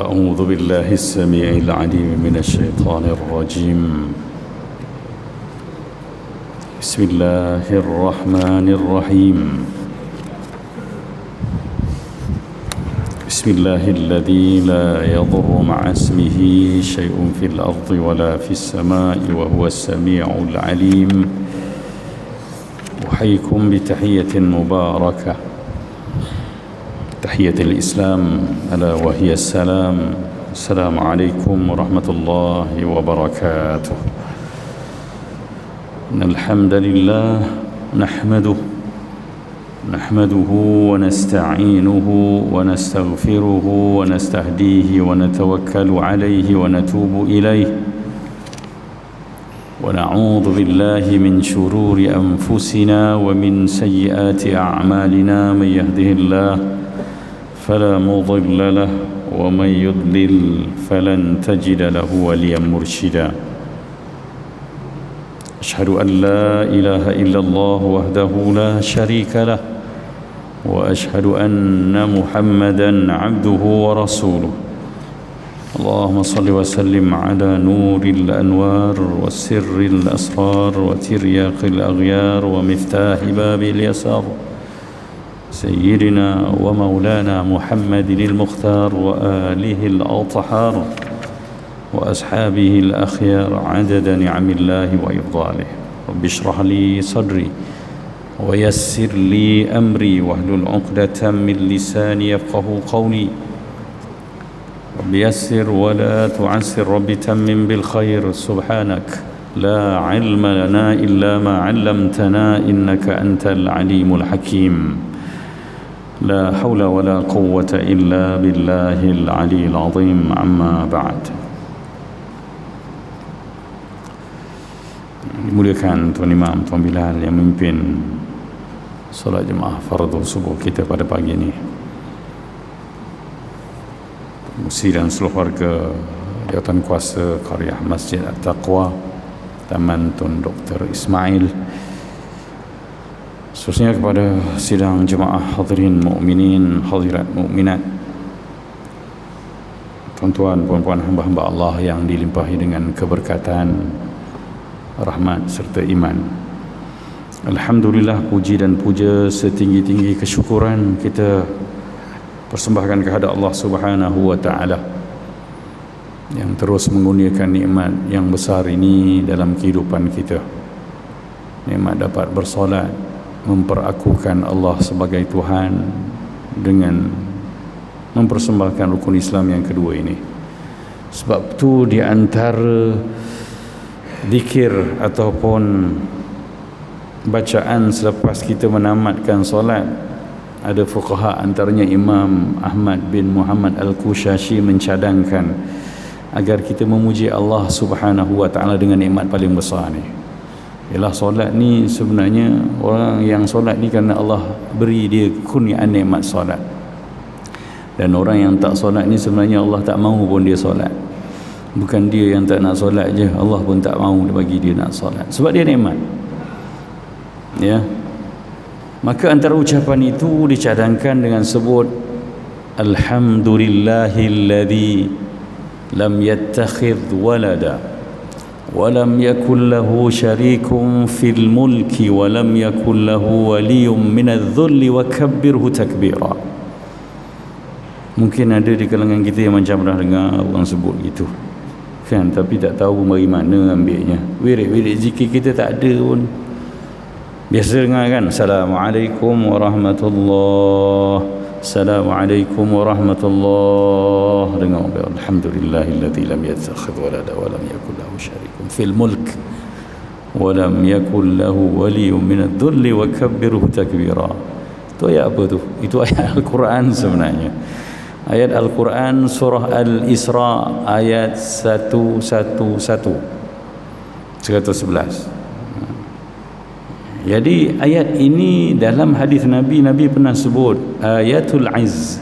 أعوذ بالله السميع العليم من الشيطان الرجيم. بسم الله الرحمن الرحيم. بسم الله الذي لا يضر مع اسمه شيء في الأرض ولا في السماء وهو السميع العليم. أحييكم بتحية مباركة، تحية الإسلام، ألا وهي السلام. السلام عليكم ورحمة الله وبركاته. إن الحمد لله نحمده ونستعينه ونستغفره ونستهديه ونتوكل عليه ونتوب إليه، ونعوذ بالله من شرور أنفسنا ومن سيئات أعمالنا. من يهده الله فلا مضل له ومن يضلل فلن تجد له وليا مرشدا. أشهد أن لا إله إلا الله وحده لا شريك له، وأشهد أن محمدا عبده ورسوله. اللهم صل وسلم على نور الأنوار والسر الأسرار وترياق الأغيار ومفتاح باب اليسار، سيدنا ومولانا محمد المختار وآله الأطهار وأصحابه الأخيار عدد نعم الله وإفضاله. رب اشرح لي صدري ويسر لي أمري واحلل عقدة من لساني يفقه قولي. رب يسر ولا تعسر، رب تمم بالخير. سبحانك لا علم لنا إلا ما علمتنا إنك أنت العليم الحكيم. لا حول ولا قوة إلا بالله العلي العظيم. أما بعد. Dimuliakan Tuan Imam, Tuan Bilal yang memimpin solat jemaah fardu subuh kita pada pagi ini, Musi dan seluruh warga jawatan kuasa Qaryah Masjid At-Taqwa, Taman Tun Dr. Ismail, khususnya kepada sidang jemaah hadirin mukminin, hadirat mukminat, tuan-tuan, puan-puan, hamba-hamba Allah yang dilimpahi dengan keberkatan, rahmat serta iman. Alhamdulillah, puji dan puja setinggi-tinggi kesyukuran kita persembahkan kehadap Allah Subhanahu wa taala yang terus mengurniakan nikmat yang besar ini dalam kehidupan kita. Nikmat dapat bersolat, memperakukan Allah sebagai Tuhan dengan mempersembahkan rukun Islam yang kedua ini. Sebab itu di antara zikir ataupun bacaan selepas kita menamatkan solat, ada fuqaha antaranya Imam Ahmad bin Muhammad Al-Kushashi mencadangkan agar kita memuji Allah Subhanahu wa taala dengan nikmat paling besar ni. Ialah solat ni sebenarnya orang yang solat ni kerana Allah beri dia kurniaan nikmat solat. Dan orang yang tak solat ni sebenarnya Allah tak mahu pun dia solat. Bukan dia yang tak nak solat je, Allah pun tak mahu bagi dia nak solat. Sebab dia nikmat. Ya. Maka antara ucapan itu dicadangkan dengan sebut Alhamdulillahilladzi lam yattakhidh walada wa lam yakul lahu syarikun fil mulki wa lam yakul lahu waliyyun minadh-dhulli wa kabbirhu takbira. Mungkin ada di kalangan kita yang macam pernah dengar orang sebut gitu kan, tapi tak tahu dari mana ambilnya. Wirid-wirid zikir kita tak ada pun. Biasa dengar kan, Assalamualaikum warahmatullahi, Assalamualaikum warahmatullahi. Dengar, Alhamdulillahilladzi lam yattakhidh walada wa lam yakul lahu syarikun fil mulk wa lam yakul lahu waliyyun minadh-dhulli wa kabbirhu takbira. Itu ayat apa tu? Itu ayat Al-Quran sebenarnya. Ayat Al-Quran surah Al-Isra ayat 111. Jadi ayat ini dalam hadis Nabi pernah sebut ayatul izz.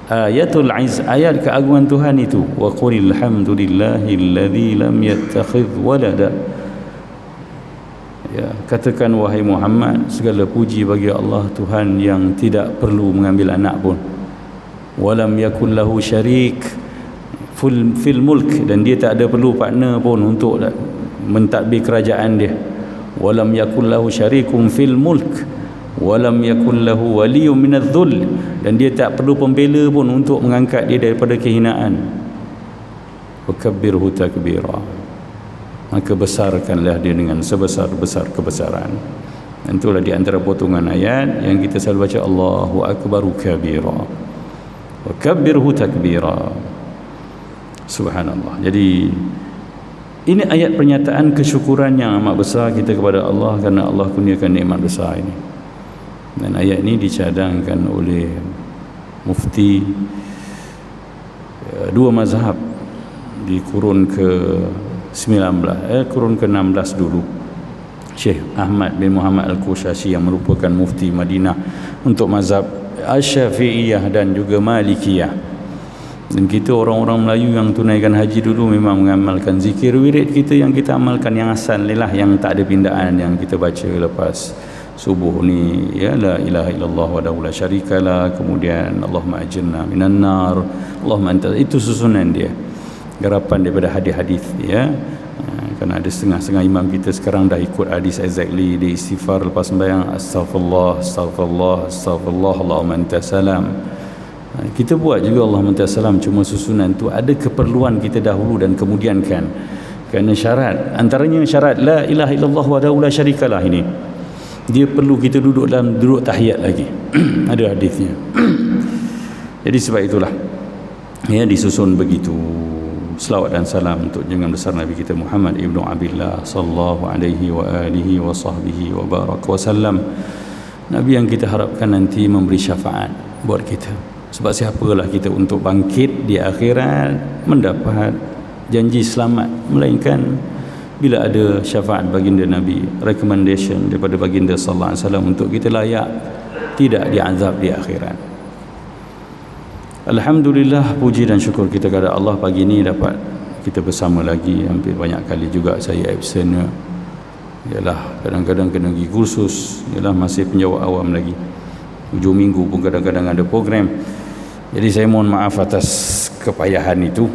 Ayatul izz, ayat keagungan Tuhan itu. Wa qulil hamdulillahilladzi lam yattakhidh walada. Ya, katakan wahai Muhammad, segala puji bagi Allah Tuhan yang tidak perlu mengambil anak pun. Walam yakul lahu syarik, fil mulk, dan dia tak ada perlu partner pun untuk mentadbir kerajaan dia. Walam yakul lahu syarikum fil mulk walam yakul lahu waliyyun minadh-dhull, dan dia tak perlu pembela pun untuk mengangkat dia daripada kehinaan. Wakabbirhu takbira, maka besarkanlah dia dengan sebesar-besar kebesaran. Dan itulah di antara potongan ayat yang kita selalu baca, Allahu akbaru kabira wakabbirhu takbira. Subhanallah. Jadi ini ayat pernyataan kesyukuran yang amat besar kita kepada Allah kerana Allah kurniakan nikmat besar ini. Dan ayat ini dicadangkan oleh mufti dua mazhab di kurun kurun ke-16 dulu, Syekh Ahmad bin Muhammad Al-Qushashi yang merupakan mufti Madinah untuk mazhab Asy-Syafi'iyah dan juga Malikiyah. Dan kita orang-orang Melayu yang tunaikan haji dulu memang mengamalkan zikir wirid kita, yang kita amalkan yang asal ni lah, yang tak ada pindaan, yang kita baca lepas subuh ni, ya, la ilaha illallah wahdahu la syarikalah, kemudian Allahumma ajirna minan nar, Allahumma anta, itu susunan dia, garapan daripada hadis-hadis, ya. Kerana ada setengah-setengah imam kita sekarang dah ikut hadis exactly, dia istighfar lepas sembahyang, astaghfirullah astaghfirullah astaghfirullah Allahumma anta salam. Kita buat juga Allahumma anta salam, cuma susunan tu ada keperluan kita dahulu dan kemudian kan, kerana syarat, antaranya syarat la ilaha illallah wahdahu la syarikalah ini, dia perlu kita duduk dalam duduk tahiyat lagi. Ada hadisnya. Jadi sebab itulah, ya, disusun begitu. Selawat dan salam untuk junjungan besar Nabi kita Muhammad ibnu Abdullah sallallahu alaihi wa alihi wa sahbihi wa barak wa sallam. Nabi yang kita harapkan nanti memberi syafaat buat kita. Sebab siapalah kita untuk bangkit di akhirat mendapat janji selamat, melainkan bila ada syafaat baginda Nabi, recommendation daripada baginda sallallahu alaihi wasallam untuk kita layak tidak diazab di akhirat. Alhamdulillah, puji dan syukur kita kepada Allah, pagi ini dapat kita bersama lagi. Hampir banyak kali juga saya absen, ialah kadang-kadang kena pergi kursus, ialah masih penjawat awam lagi, hujung minggu pun kadang-kadang ada program. Jadi saya mohon maaf atas kepayahan itu,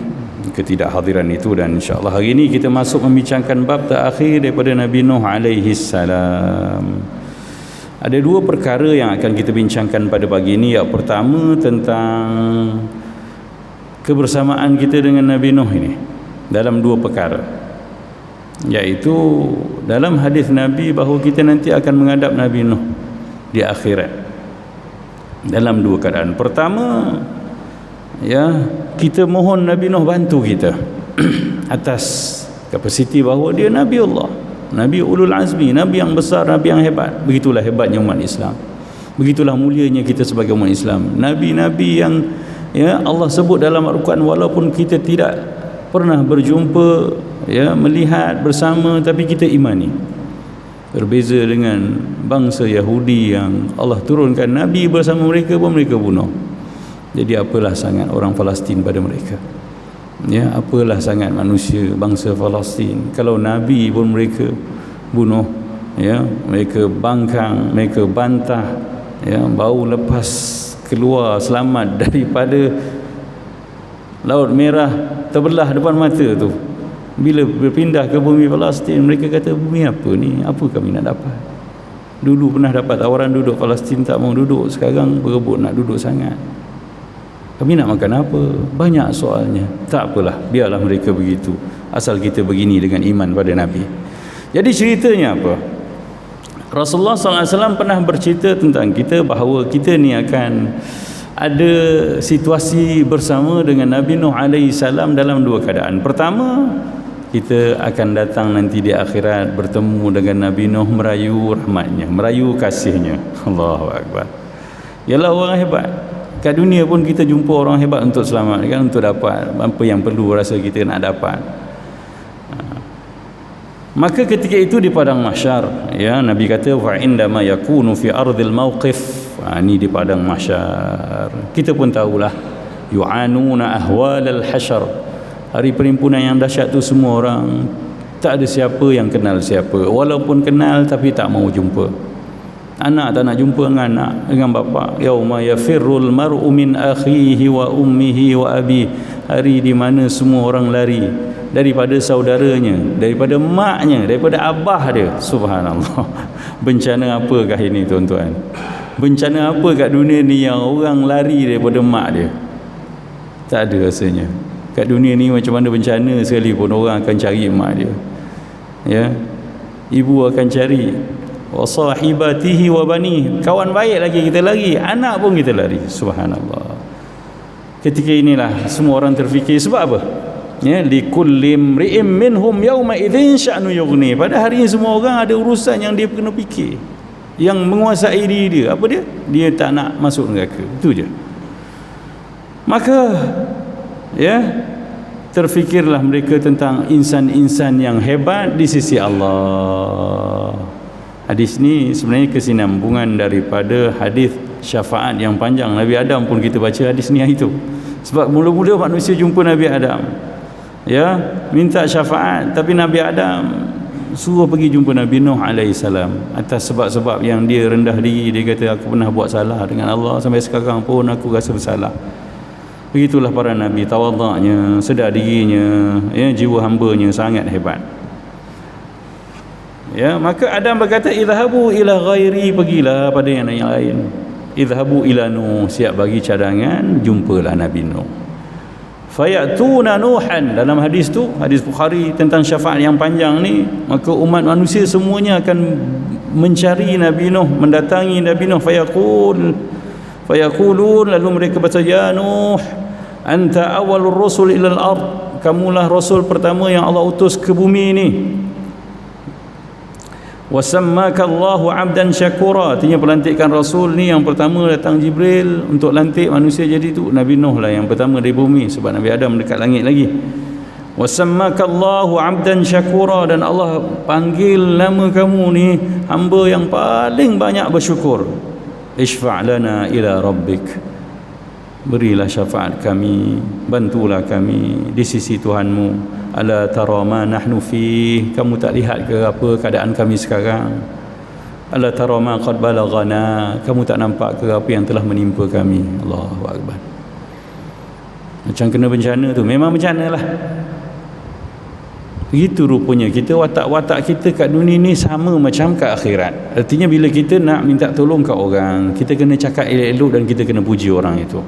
ketidakhadiran itu. Dan insyaAllah hari ini kita masuk membincangkan bab terakhir daripada Nabi Nuh alaihi salam. Ada dua perkara yang akan kita bincangkan pada pagi ini. Yang pertama tentang kebersamaan kita dengan Nabi Nuh ini dalam dua perkara, iaitu dalam hadis Nabi bahawa kita nanti akan menghadap Nabi Nuh di akhirat dalam dua keadaan. Pertama, ya, kita mohon Nabi Nuh bantu kita atas kapasiti bahawa dia Nabi Allah, Nabi Ulul Azmi, Nabi yang besar, Nabi yang hebat. Begitulah hebatnya umat Islam, begitulah mulianya kita sebagai umat Islam. Nabi-Nabi yang, ya, Allah sebut dalam Al-Quran, walaupun kita tidak pernah berjumpa, ya, melihat bersama, tapi kita imani. Berbeza dengan bangsa Yahudi yang Allah turunkan Nabi bersama mereka pun mereka bunuh. Jadi apalah sangat orang Palestin pada mereka, ya, apalah sangat manusia bangsa Palestin kalau Nabi pun mereka bunuh, ya, mereka bangkang, mereka bantah, ya, baru lepas keluar selamat daripada Laut Merah terbelah depan mata tu, bila berpindah ke bumi Palestin, mereka kata, bumi apa ni, apa kami nak dapat? Dulu pernah dapat tawaran duduk Palestin, tak mau duduk, sekarang berebut nak duduk sangat. Kami nak makan apa? Banyak soalnya. Tak apalah, biarlah mereka begitu, asal kita begini dengan iman pada Nabi. Jadi ceritanya apa? Rasulullah SAW pernah bercerita tentang kita bahawa kita ni akan ada situasi bersama dengan Nabi Nuh alaihi salam dalam dua keadaan. Pertama, kita akan datang nanti di akhirat bertemu dengan Nabi Nuh, merayu rahmatnya, merayu kasihnya. Allahu Akbar. Ialah orang hebat. Kat dunia pun kita jumpa orang hebat untuk selamat, kan, untuk dapat apa yang perlu rasa kita nak dapat. Maka ketika itu di padang mahsyar, ya, Nabi kata fa indama yakunu fi ardil mauqif, ini di padang mahsyar. Kita pun tahulah yu'anuna ahwalal hasyar, hari perimpunan yang dahsyat tu, semua orang tak ada siapa yang kenal siapa, walaupun kenal tapi tak mau jumpa. Anak tak nak jumpa dengan anak, dengan bapa. Yauma yafirrul mar'u min akhihi wa ummihi wa abi hari di mana semua orang lari daripada saudaranya, daripada maknya, daripada abah dia. Subhanallah. Bencana apakah ini tuan-tuan? Bencana apa kat dunia ni yang orang lari daripada mak dia? Tak ada rasanya. Kat dunia ni macam mana bencana sekalipun orang akan cari mak dia. Ya. Ibu akan cari, wa sahibatihi wa bani, kawan baik lagi kita lari, anak pun kita lari. Subhanallah. Ketika inilah semua orang terfikir sebab apa? Ya, likulli imri'in minhum yawma idzin sya'nu yughni. Pada hari ini semua orang ada urusan yang dia kena fikir, yang menguasai diri dia. Apa dia? Dia tak nak masuk neraka. Itu je. Maka ya, terfikirlah mereka tentang insan-insan yang hebat di sisi Allah. Hadis ni sebenarnya kesinambungan daripada hadis syafaat yang panjang Nabi Adam pun kita baca hadis ni itu. Sebab mula-mula manusia jumpa Nabi Adam, ya, minta syafaat, tapi Nabi Adam suruh pergi jumpa Nabi Nuh alaihissalam atas sebab-sebab yang dia rendah diri. Dia kata, aku pernah buat salah dengan Allah, sampai sekarang pun aku rasa bersalah. Begitulah para Nabi, tawaduknya, sedar dirinya, ya, jiwa hambanya sangat hebat. Ya, maka Adam berkata, idhabu ila ghairi, pergilah pada yang lain. Idhabu ila Nuh, siap bagi cadangan, jumpalah Nabi Nuh. Fayatuna Nuhan, dalam hadis tu, hadis Bukhari tentang syafaat yang panjang ni, maka umat manusia semuanya akan mencari Nabi Nuh, mendatangi Nabi Nuh. Fayaqulun, lalu mereka baca, ya Nuh, anta awalur rusul ilal ard, kamulah rasul pertama yang Allah utus ke bumi ni. Wasammaka Allahu 'abdan syakura, artinya pelantikan rasul ni yang pertama datang Jibril untuk lantik manusia jadi tu Nabi Nuh lah yang pertama dari bumi, sebab Nabi Adam dekat langit lagi. Wasammaka Allahu 'abdan syakura, dan Allah panggil nama kamu ni hamba yang paling banyak bersyukur. Ishfa' lana ila rabbik, berilah syafaat kami, bantulah kami di sisi Tuhanmu. Ala tara ma nahnu fi, kamu tak lihat ke apa keadaan kami sekarang? Ala tara ma qad balaghana, kamu tak nampak ke apa yang telah menimpa kami? Allahu akbar. Macam kena bencana tu, memang bencana lah. Begitu rupanya kita, watak-watak kita kat dunia ni sama macam kat akhirat. Artinya bila kita nak minta tolong kat orang, kita kena cakap elok-elok dan kita kena puji orang itu.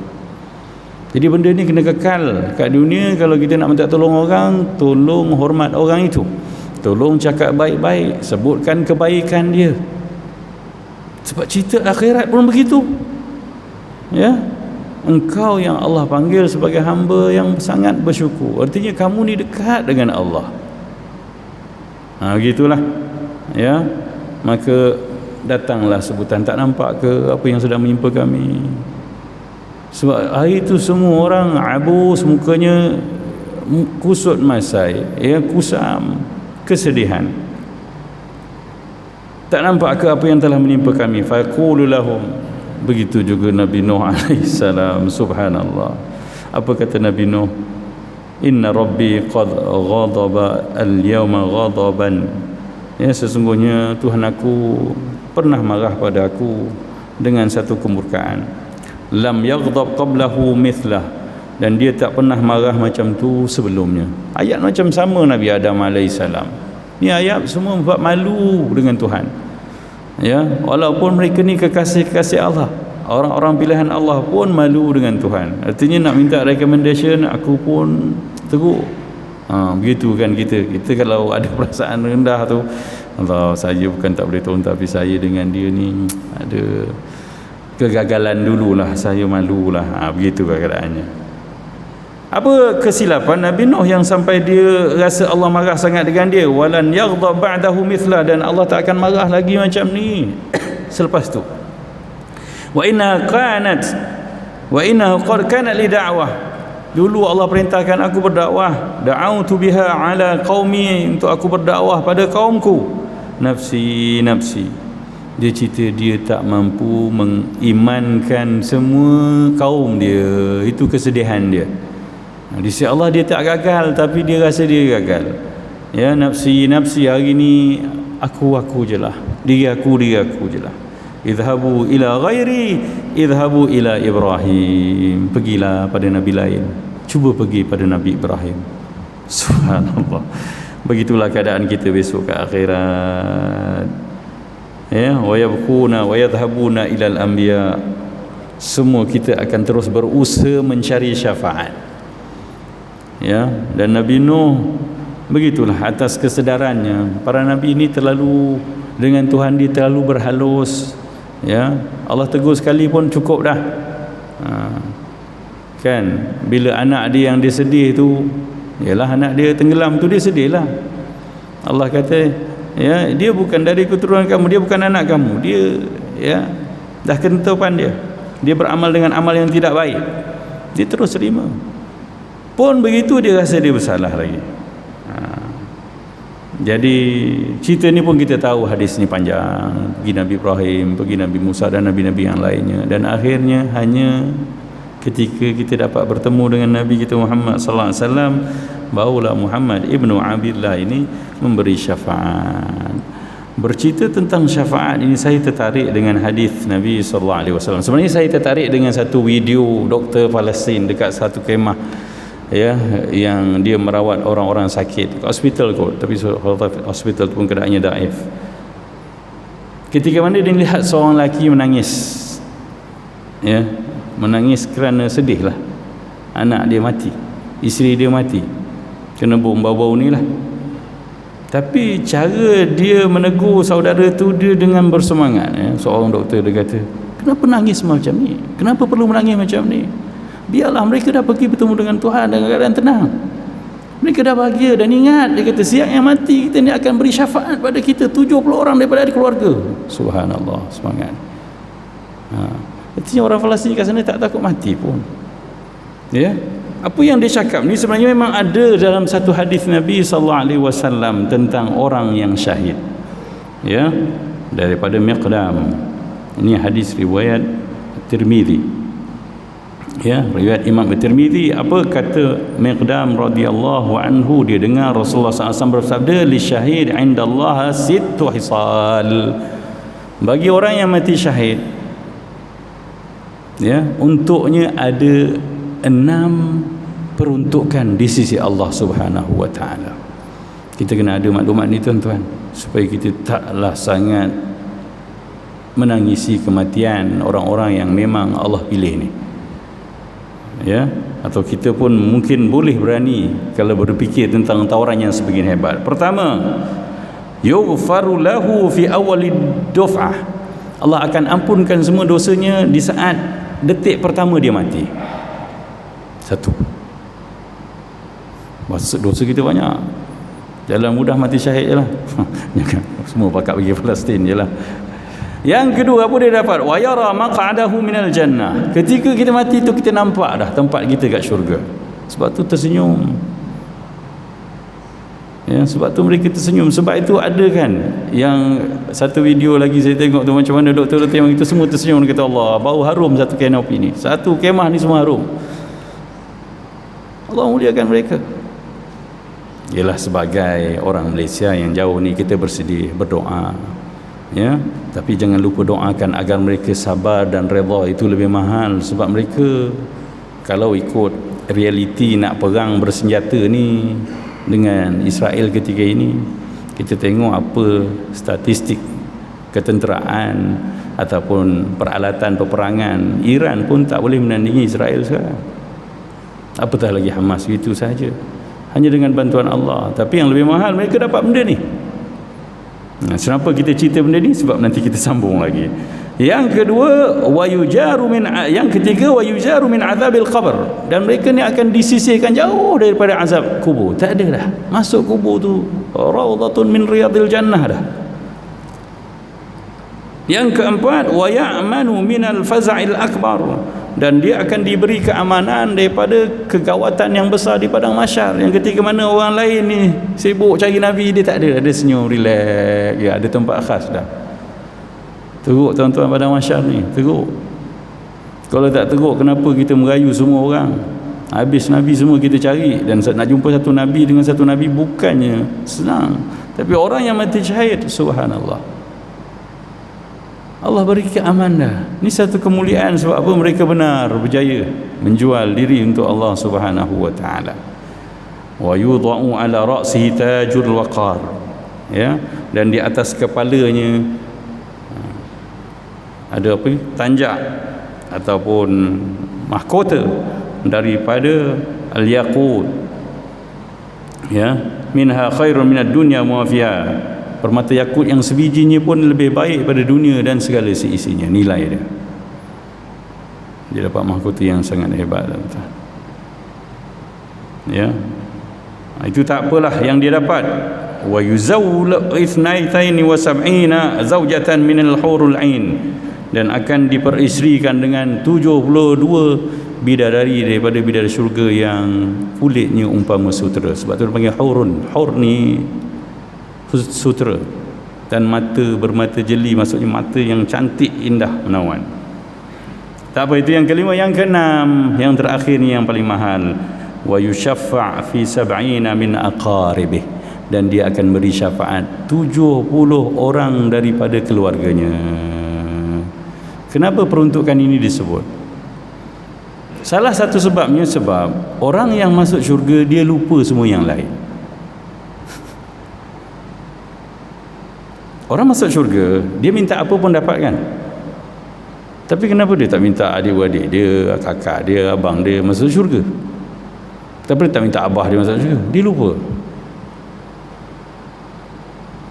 Jadi benda ni kena kekal kat dunia. Kalau kita nak minta tolong orang, tolong hormat orang itu, tolong cakap baik-baik, sebutkan kebaikan dia. Sebab cerita akhirat pun begitu. Ya, engkau yang Allah panggil sebagai hamba yang sangat bersyukur, artinya kamu ni dekat dengan Allah. Begitulah. Ya, maka datanglah sebutan, tak nampak ke apa yang sedang menimpa kami? Sebab hari itu semua orang abus, mukanya kusut masai, ya, kusam, kesedihan. Tak nampak ke apa yang telah menimpa kami? Faqulu lahum, begitu juga Nabi Nuh alaihissalam. Subhanallah. Apa kata Nabi Nuh? Inna rabbi qad ghadaba al-yawma ghadaban, ya, sesungguhnya Tuhan aku pernah marah pada aku dengan satu kemurkaan. Lam yaghdab qablahu mithlah, dan dia tak pernah marah macam tu sebelumnya. Ayat macam sama Nabi Adam alaihissalam. Ni ayat semua buat malu dengan Tuhan. Ya, walaupun mereka ni kekasih-kekasih Allah, orang-orang pilihan Allah pun malu dengan Tuhan. Artinya nak minta recommendation, aku pun teruk. Begitu kan kita kalau ada perasaan rendah tu, Allah, saya bukan tak boleh tolong, tapi saya dengan dia ni ada kegagalan dululah, saya malulah. Begitu keadaannya. Apa kesilapan Nabi Nuh yang sampai dia rasa Allah marah sangat dengan dia? Walan yaghdab ba'dahu mithla, dan Allah tak akan marah lagi macam ni selepas tu. Wa inna qad kana li da'wah, dulu Allah perintahkan aku berdakwah. Da'autu biha ala qaumi, untuk aku berdakwah pada kaumku. Nafsi nafsi, dia cerita dia tak mampu mengimankan semua kaum dia. Itu kesedihan dia. Di sisi Allah dia tak gagal, tapi dia rasa dia gagal. Ya, nafsi nafsi, hari ni aku je lah, diri aku je lah. Idhabu ila ghairi, idhabu ila Ibrahim, pergilah pada nabi lain. Cuba pergi pada Nabi Ibrahim. Subhanallah. Begitulah keadaan kita besok ke akhirat. Ya, wa yabquna wa yadhhabuna ilal anbiya. Semua kita akan terus berusaha mencari syafaat. Ya, dan Nabi Nuh begitulah atas kesedarannya. Para nabi ini terlalu dengan Tuhan dia terlalu berhalus. Ya, Allah tegur sekali pun cukup dah. Kan bila anak dia yang dia sedih tu, yalah anak dia tenggelam tu dia sedihlah. Allah kata, ya, dia bukan dari keturunan kamu, dia bukan anak kamu, dia ya dah kentupan dia beramal dengan amal yang tidak baik, dia terus terima. Pun begitu dia rasa dia bersalah lagi. Jadi cerita ni pun kita tahu, hadis ni panjang, pergi Nabi Ibrahim, pergi Nabi Musa dan nabi-nabi yang lainnya, dan akhirnya hanya ketika kita dapat bertemu dengan Nabi kita Muhammad sallallahu alaihi wasallam, barulah Muhammad ibnu Abdullah ini memberi syafaat. Bercerita tentang syafaat ini saya tertarik dengan hadis Nabi sallallahu alaihi wasallam. Sebenarnya saya tertarik dengan satu video doktor Palestin dekat satu kemah, ya, yang dia merawat orang-orang sakit, hospital kot, tapi hospital pun keadaannya daif. Ketika mana dia lihat seorang lelaki menangis, ya, menangis kerana sedih lah, anak dia mati, isteri dia mati, kena bom bau-bau ni lah. Tapi cara dia menegur saudara tu, dia dengan bersemangat, ya. Seorang doktor dia kata, kenapa nangis macam ni, kenapa perlu menangis macam ni, biarlah mereka dah pergi bertemu dengan Tuhan dengan keadaan tenang, mereka dah bahagia. Dan ingat, dia kata, siang yang mati kita ni akan beri syafaat pada kita 70 orang daripada ahli keluarga. Subhanallah, semangat. Artinya orang Palestin kat sana tak takut mati pun. Ya, apa yang dia cakap ni sebenarnya memang ada dalam satu hadis Nabi sallallahu alaihi wasallam tentang orang yang syahid. Ya, daripada Miqdam. Ini hadis riwayat Tirmizi. Ya, riwayat Imam Tirmizi. Apa kata Miqdam radhiyallahu anhu, dia dengar Rasulullah SAW bersabda, li syahid indallaha sittu hisal. Bagi orang yang mati syahid, ya, untuknya ada 6 peruntukan di sisi Allah Subhanahu wa taala. Kita kena ada maklumat ni tuan-tuan, supaya kita taklah sangat menangisi kematian orang-orang yang memang Allah pilih ni. Ya, atau kita pun mungkin boleh berani kalau berfikir tentang tawaran yang sebegini hebat. Pertama, yughfaru lahu fi awwalid duf'ah. Allah akan ampunkan semua dosanya di saat detik pertama dia mati. Satu, dosa kita banyak, jalan mudah mati syahid je lah. Semua pakat pergi Palestin je lah. Yang kedua, apa dia dapat? Wa yara maq'adahu minal jannah. Ketika kita mati tu kita nampak dah tempat kita kat syurga. Sebab tu tersenyum. Ya, sebab tu mereka tersenyum. Sebab itu ada kan yang satu video lagi saya tengok tu, macam mana doktor-doktor yang itu semua tersenyum, dia kata, Allah, bau harum satu kanopi ni, satu kemah ni semua harum. Allah muliakan mereka. Ialah sebagai orang Malaysia yang jauh ni, kita bersedih, berdoa, ya, tapi jangan lupa doakan agar mereka sabar dan redha. Itu lebih mahal. Sebab mereka kalau ikut realiti nak perang bersenjata ni dengan Israel ketika ini, kita tengok apa statistik ketenteraan ataupun peralatan peperangan, Iran pun tak boleh menandingi Israel sekarang, apatah lagi Hamas. Itu sahaja, hanya dengan bantuan Allah. Tapi yang lebih mahal, mereka dapat benda ni. Kenapa kita cerita benda ni? Sebab nanti kita sambung lagi. Yang kedua, yang ketiga, wa yujaru min azabil qabr. Dan mereka ni akan disisihkan jauh daripada azab kubur. Tak ada dah, masuk kubur tu raudhatun min riyadil jannah dah. Yang keempat, wa ya'manu minal faza'il akbar. Dan dia akan diberi keamanan daripada kegawatan yang besar di padang mahsyar, yang ketika mana orang lain ni sibuk cari Nabi, dia tak ada, ada senyum, relax, ya, ada tempat khas dah. Teruk tuan-tuan padang mahsyar ni, teruk. Kalau tak teruk, kenapa kita merayu semua orang? Habis Nabi semua kita cari, dan nak jumpa satu Nabi dengan satu Nabi bukannya senang. Tapi orang yang mati syahid, subhanallah, Allah beri keamanan dah. Ini satu kemuliaan sebab apa? Mereka benar berjaya menjual diri untuk Allah Subhanahu wa taala. Wa yudha'u ala ra'sihi tajul waqar. Ya, dan di atas kepalanya ada apa? Tanjak ataupun mahkota daripada al-yaqut. Ya, minha khairun minad dunya wa fiha. Permata yakut yang sebijinya pun lebih baik pada dunia dan segala seisinya, nilai dia. Dia dapat mahkota yang sangat hebat. Ya, itu tak apalah yang dia dapat. Wa yuzawwal 72 zawjatan min al-hurul ain, dan akan diperisterikan dengan 72 bidadari daripada bidadari syurga yang kulitnya umpama sutera. Sebab tu dia panggil hurun. Hur ni sutera, dan mata bermata jeli, maksudnya mata yang cantik, indah, menawan. Tak apa, itu yang kelima. Yang keenam, yang terakhir ni yang paling mahal. Wa yushaffa' fi 70 min aqaribih, dan dia akan beri syafaat 70 orang daripada keluarganya. Kenapa peruntukan ini disebut? Salah satu sebabnya sebab orang yang masuk syurga dia lupa semua yang lain. Orang masuk syurga, dia minta apa pun dapat kan. Tapi kenapa dia tak minta adik-beradik dia, kakak dia, abang dia masuk syurga? Tapi dia tak minta abah dia masuk syurga? Dia lupa.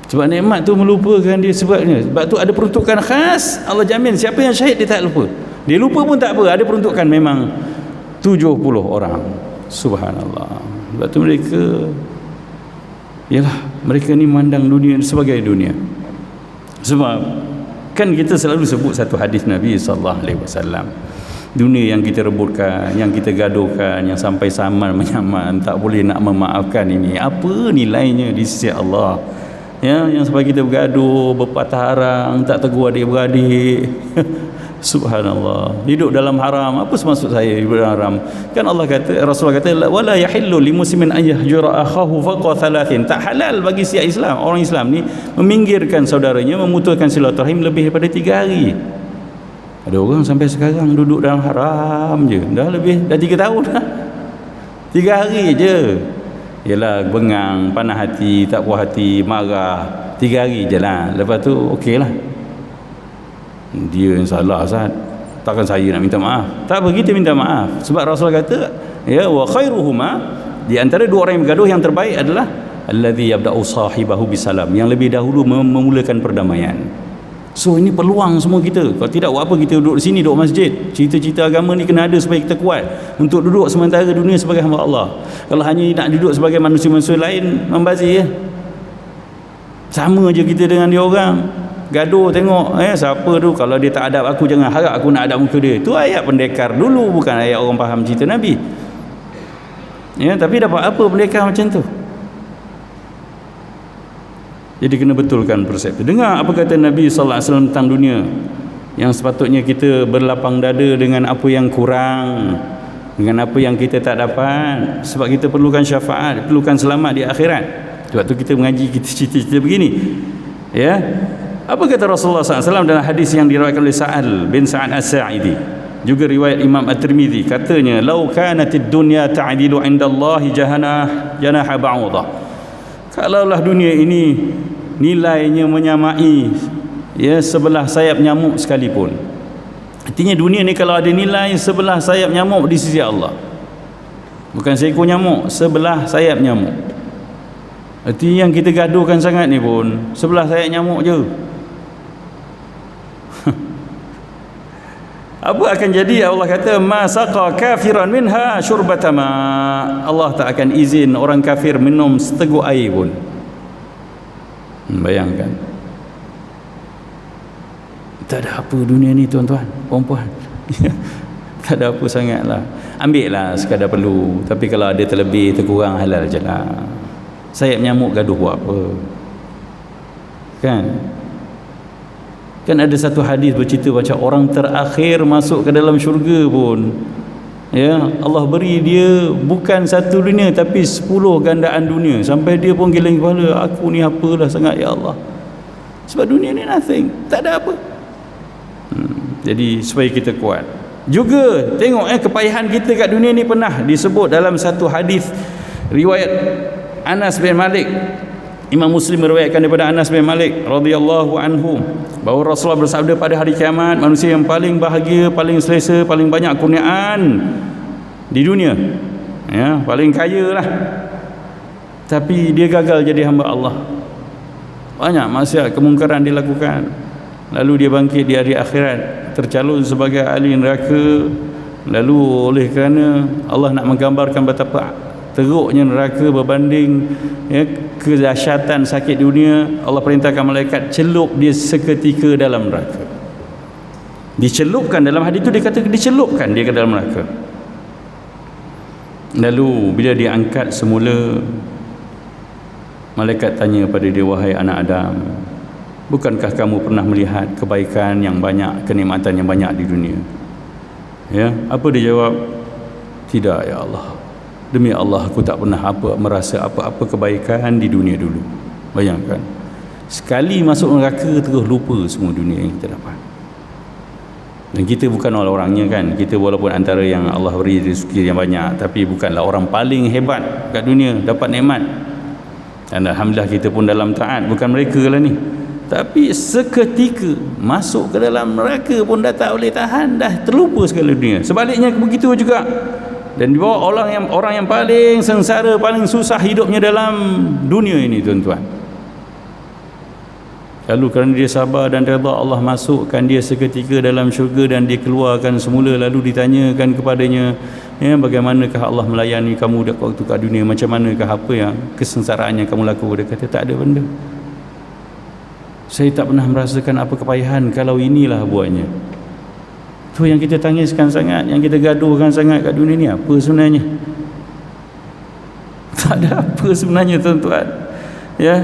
Sebab nikmat tu melupakan dia sebabnya. Sebab tu ada peruntukan khas. Allah jamin siapa yang syahid dia tak lupa. Dia lupa pun tak apa, ada peruntukan memang 70 orang. Subhanallah. Sebab tu mereka, yalah, mereka ni mandang dunia sebagai dunia. Sebab kan kita selalu sebut satu hadis Nabi SAW, dunia yang kita rebutkan, yang kita gaduhkan, yang sampai samar menyaman, tak boleh nak memaafkan, ini apa nilainya di sisi Allah? Ya, yang sampai kita bergaduh, berpatah arang, tak tegur adik-beradik. Subhanallah, hidup dalam haram. Apa maksud saya hidup dalam haram? Kan Allah kata, Rasulullah kata, wala yahillu limuslimin an yahjura akhahu fawqa thalathin. Tak halal bagi siap Islam, orang Islam ni meminggirkan saudaranya, memutuskan silaturahim lebih daripada 3 hari. Ada orang sampai sekarang duduk dalam haram je, dah 3 tahun dah. 3 hari je. Yalah, bengang, panah hati, tak puas hati, marah, 3 hari je lah. Lepas tu okey lah, dia yang salah Ustaz, takkan saya nak minta maaf. Tak apa, kita minta maaf. Sebab Rasul kata, ya, wa khairuhuma, di antara dua orang yang bergaduh yang terbaik adalah allazi yabda'u sahibahu bisalam, yang lebih dahulu memulakan perdamaian. So ini peluang semua kita. Kalau tidak, buat apa kita duduk di sini, duduk masjid? Cerita-cerita agama ni kena ada supaya kita kuat untuk duduk sementara dunia sebagai hamba Allah. Kalau hanya nak duduk sebagai manusia-manusia lain, membazir ya. Sama je kita dengan dia orang. Gaduh tengok, siapa tu, kalau dia tak adab aku, jangan harap aku nak adab muka dia. Tu ayat pendekar dulu, bukan ayat orang faham cerita Nabi. Ya, tapi dapat apa pendekar macam tu? Jadi kena betulkan persepsi. Dengar apa kata Nabi SAW tentang dunia, yang sepatutnya kita berlapang dada dengan apa yang kurang, dengan apa yang kita tak dapat. Sebab kita perlukan syafaat, perlukan selamat di akhirat. Sebab tu kita mengaji, kita cerita-cerita begini. Ya, apa kata Rasulullah SAW dalam hadis yang diriwayatkan oleh Sa'al bin Sa'ad As-Sa'idi, juga riwayat Imam At-Tirmizi, katanya, "Lau kanatid dunya ta'dilu 'indallahi janaha ba'udah." Kalaulah dunia ini nilainya menyamai ya sebelah sayap nyamuk sekalipun. Artinya dunia ni kalau ada nilai sebelah sayap nyamuk di sisi Allah, bukan seekor nyamuk, sebelah sayap nyamuk. Artinya yang kita gaduhkan sangat ni pun sebelah sayap nyamuk je. Apa akan jadi? Allah kata, ma saqa kafiran minha syurbata ma. Allah tak akan izin orang kafir minum seteguk air pun. Bayangkan. Tak ada apa dunia ni tuan-tuan, puan-puan. Tak ada apa sangatlah. Ambil lah sekadar perlu. Tapi kalau ada terlebih, terkurang, halal je lah. Sayap nyamuk gaduh buat apa? Kan? Kan ada satu hadis bercerita macam orang terakhir masuk ke dalam syurga pun, ya, Allah beri dia bukan satu dunia tapi 10 gandaan dunia, sampai dia pun geleng kepala, aku ni apalah sangat ya Allah. Sebab dunia ni nothing, tak ada apa. Jadi supaya kita kuat. Juga tengok kepayahan kita kat dunia ni pernah disebut dalam satu hadis riwayat Anas bin Malik. Imam Muslim meriwayatkan daripada Anas bin Malik radhiyallahu anhu bahawa Rasulullah bersabda, pada hari kiamat manusia yang paling bahagia, paling selesa, paling banyak kurniaan di dunia, ya, paling kaya lah, tapi dia gagal jadi hamba Allah. Banyak maksiat, kemungkaran dilakukan, lalu dia bangkit di hari akhirat tercalon sebagai ahli neraka. Lalu oleh kerana Allah nak menggambarkan betapa teruknya neraka berbanding kedahsyatan sakit dunia, Allah perintahkan malaikat celup dia seketika dalam neraka. Dicelupkan, dalam hadis itu dia kata dicelupkan dia ke dalam neraka. Lalu bila diangkat semula, malaikat tanya pada dia, wahai anak Adam, bukankah kamu pernah melihat kebaikan yang banyak, kenikmatan yang banyak di dunia? Ya, apa dia jawab? Tidak ya Allah, demi Allah aku tak pernah merasa apa-apa kebaikan di dunia dulu. Bayangkan, sekali masuk neraka terus lupa semua dunia yang kita dapat. Dan kita bukan orang-orangnya kan, kita walaupun antara yang Allah beri rezeki yang banyak, tapi bukanlah orang paling hebat kat dunia dapat nikmat. Dan alhamdulillah kita pun dalam taat, bukan mereka lah ni. Tapi seketika masuk ke dalam neraka pun dah tak boleh tahan, dah terlupa segala dunia. Sebaliknya begitu juga. Dan di bawah orang yang paling sengsara, paling susah hidupnya dalam dunia ini, tuan-tuan. Lalu kerana dia sabar dan redha, Allah masukkan dia seketika dalam syurga dan dikeluarkan semula. Lalu ditanyakan kepadanya, ya, bagaimanakah Allah melayani kamu waktu kat dunia, macam manakah apa yang kesengsaraan yang kamu lakukan? Dia kata tak ada benda, saya tak pernah merasakan apa kepayahan kalau inilah buatnya. Tu yang kita tangiskan sangat, yang kita gaduhkan sangat kat dunia ni, apa sebenarnya? Tak ada apa sebenarnya, tuan-tuan. Ya,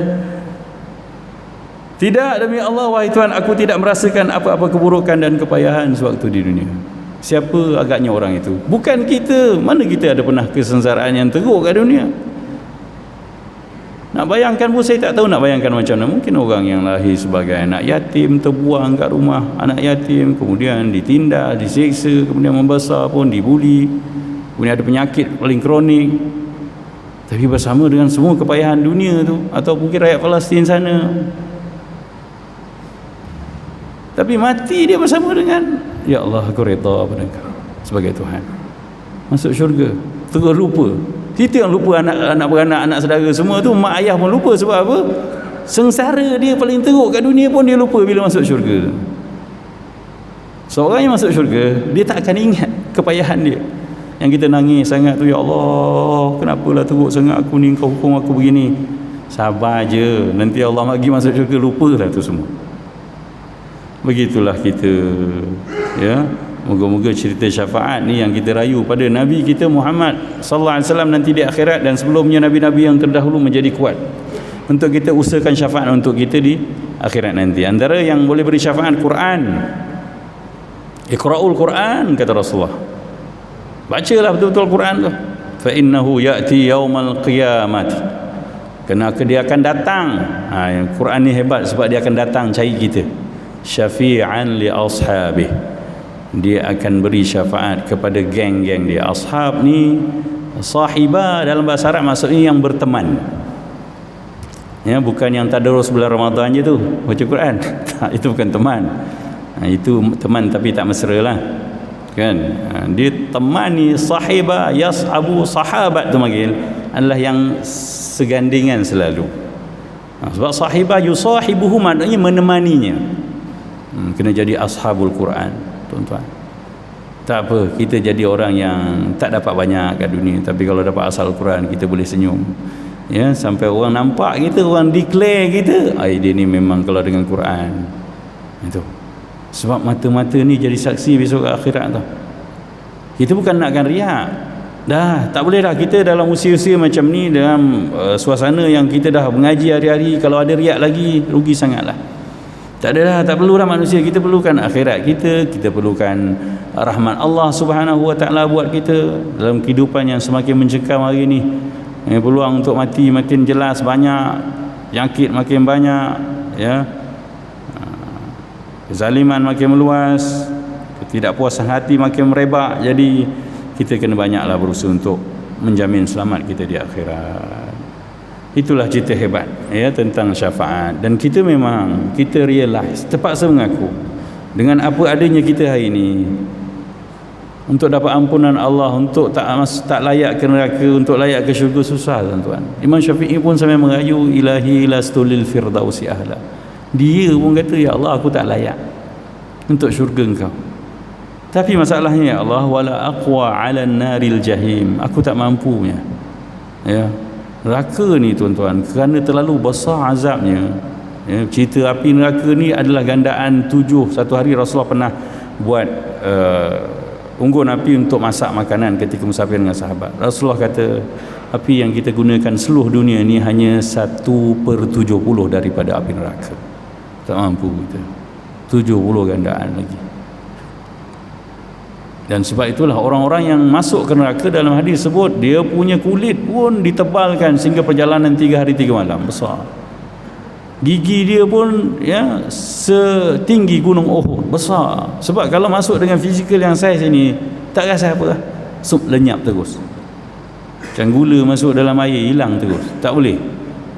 tidak, demi Allah wahai Tuhan, aku tidak merasakan apa-apa keburukan dan kepayahan sewaktu di dunia. Siapa agaknya orang itu? Bukan kita. Mana kita ada pernah kesengsaraan yang teruk kat dunia? Nak bayangkan pun saya tak tahu nak bayangkan macam mana. Mungkin orang yang lahir sebagai anak yatim, terbuang kat rumah anak yatim, kemudian ditindas, diseksa, kemudian membesar pun dibuli, kemudian ada penyakit paling kronik, tapi bersama dengan semua kepayahan dunia tu. Atau mungkin rakyat Palestin sana, tapi mati dia bersama dengan, ya Allah aku reda pada Engkau sebagai Tuhan, masuk syurga, terus lupa. Kita yang lupa anak beranak, anak saudara semua tu, mak ayah pun lupa. Sebab apa? Sengsara dia paling teruk kat dunia pun dia lupa bila masuk syurga. Seorang yang masuk syurga, dia tak akan ingat kepayahan dia. Yang kita nangis sangat tu, ya Allah kenapalah teruk sangat aku ni, Engkau hukum aku begini. Sabar je, nanti Allah bagi masuk syurga, lupalah tu semua. Begitulah kita, ya. Moga-moga cerita syafaat ni yang kita rayu pada Nabi kita Muhammad sallallahu alaihi wasallam nanti di akhirat, dan sebelumnya nabi-nabi yang terdahulu menjadi kuat untuk kita usahakan syafaat untuk kita di akhirat nanti. Antara yang boleh beri syafaat Quran. Iqra'ul Quran, kata Rasulullah. Bacalah betul-betul Quran tu. Fa innahu ya'ti yaumal qiyamati. Kerana dia akan datang. Quran ni hebat sebab dia akan datang cari kita. Syafi'an li ashabih. Dia akan beri syafaat kepada geng-geng dia. Ashab ni, sahibah dalam bahasa Arab maksudnya yang berteman. Ya, bukan yang tadarus bulan Ramadan je tu baca Quran. Itu bukan teman. Itu teman tapi tak mesra lah. Kan? Dia teman ni, sahibah, yas'abu, sahabat tu panggil, adalah yang segandingan selalu. Sebab sahibah yusahibuhu maknanya menemaninya. Kena jadi ashabul Quran, tuan-tuan. Tak apa, kita jadi orang yang tak dapat banyak kat dunia, tapi kalau dapat asal Quran kita boleh senyum, ya, sampai orang nampak kita, orang declare kita, dia ni memang kalau dengan Quran. Itu sebab mata-mata ni jadi saksi besok akhirat tu. Kita bukan nakkan riak. Dah tak boleh dah kita dalam usia-usia macam ni, dalam suasana yang kita dah mengaji hari-hari, kalau ada riak lagi rugi sangatlah. Tak ada dah, tak perlu dah manusia. Kita perlukan akhirat kita perlukan rahmat Allah Subhanahu wa taala buat kita dalam kehidupan yang semakin mencekam hari ni. Peluang untuk mati makin jelas, banyak penyakit makin banyak, ya. Kezaliman makin meluas, tidak puas hati makin merebak. Jadi kita kena banyaklah berusaha untuk menjamin selamat kita di akhirat. Itulah cerita hebat ya tentang syafaat. Dan kita memang kita realize, terpaksa mengaku dengan apa adanya kita hari ini, untuk dapat ampunan Allah, untuk tak layak ke neraka, untuk layak ke syurga susah tuan-tuan. Imam Syafi'i pun sampai merayu ilahi lastulil firdausi ahla. Dia pun kata, ya Allah, aku tak layak untuk syurga engkau. Tapi masalahnya, ya Allah, wala aqwa 'ala naril jahim. Aku tak mampunya. Ya. Neraka ni tuan-tuan, kerana terlalu besar azabnya. Ya, cerita api neraka ni adalah gandaan 7. Satu hari Rasulullah pernah buat unggun api untuk masak makanan ketika musafir dengan sahabat. Rasulullah kata, api yang kita gunakan seluruh dunia ni hanya 1/70 daripada api neraka. Tak mampu kita. 70 gandaan lagi. Dan sebab itulah orang-orang yang masuk ke neraka dalam hadis sebut, dia punya kulit pun ditebalkan sehingga perjalanan 3 hari 3 malam besar. Gigi dia pun ya setinggi gunung Uhud, besar. Sebab kalau masuk dengan fizikal yang saiz ini, tak rasa apa, sup lenyap terus. Macam gula masuk dalam air, hilang terus. Tak boleh.